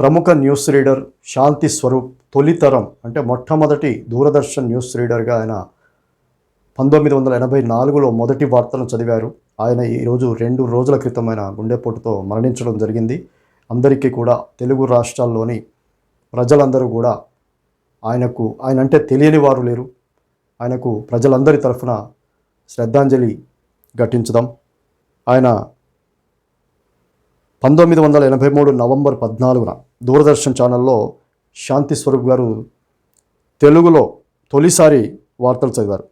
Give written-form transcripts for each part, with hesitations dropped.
ప్రముఖ news reader శాంతి స్వరూప్ తొలితరం అంటే మొట్టమొదటి దూరదర్శన్ న్యూస్ రీడర్గా ఆయన 1984లో మొదటి వార్తలను చదివారు. ఆయన ఈరోజు 2 రోజుల క్రితం ఆయన గుండెపోటుతో మరణించడం జరిగింది. అందరికీ కూడా తెలుగు రాష్ట్రాల్లోని ప్రజలందరూ కూడా ఆయనంటే తెలియని వారు లేరు. ఆయనకు ప్రజలందరి తరఫున శ్రద్ధాంజలి ఘటించుదాం. ఆయన 1983 నవంబర్ 14న దూరదర్శన్ ఛానల్లో శాంతి స్వరూప్ గారు తెలుగులో తొలిసారి వార్తలు చదివారు.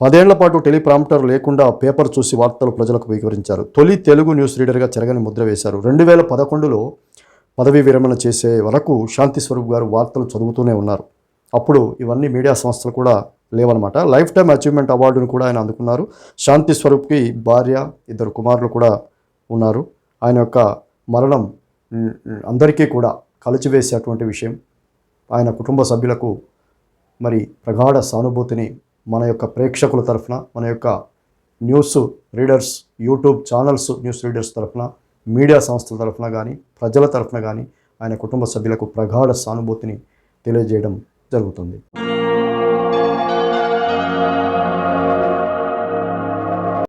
10 ఏళ్ల పాటు టెలిప్రాంప్టర్ లేకుండా పేపర్ చూసి వార్తలు ప్రజలకు వివరించారు. తొలి తెలుగు న్యూస్ రీడర్గా చెరగని ముద్ర వేశారు. 2011లో పదవీ విరమణ చేసే వరకు శాంతి స్వరూప్ గారు వార్తలు చదువుతూనే ఉన్నారు. అప్పుడు ఇవన్నీ మీడియా సంస్థలు కూడా లేవన్నమాట. లైఫ్ టైమ్ అచీవ్మెంట్ అవార్డును కూడా ఆయన అందుకున్నారు. శాంతి స్వరూప్కి భార్య, 2 కుమారులు కూడా ఉన్నారు. ఆయన యొక్క మరణం అందరికీ కూడా కలిచివేసేటువంటి విషయం. ఆయన కుటుంబ సభ్యులకు మరి ప్రగాఢ సానుభూతిని మన యొక్క ప్రేక్షకుల తరఫున, మన యొక్క news readers, YouTube channels news readers తరఫున, మీడియా సంస్థల తరఫున కానీ, ప్రజల తరఫున కానీ ఆయన కుటుంబ సభ్యులకు ప్రగాఢ సానుభూతిని తెలియజేయడం జరుగుతుంది.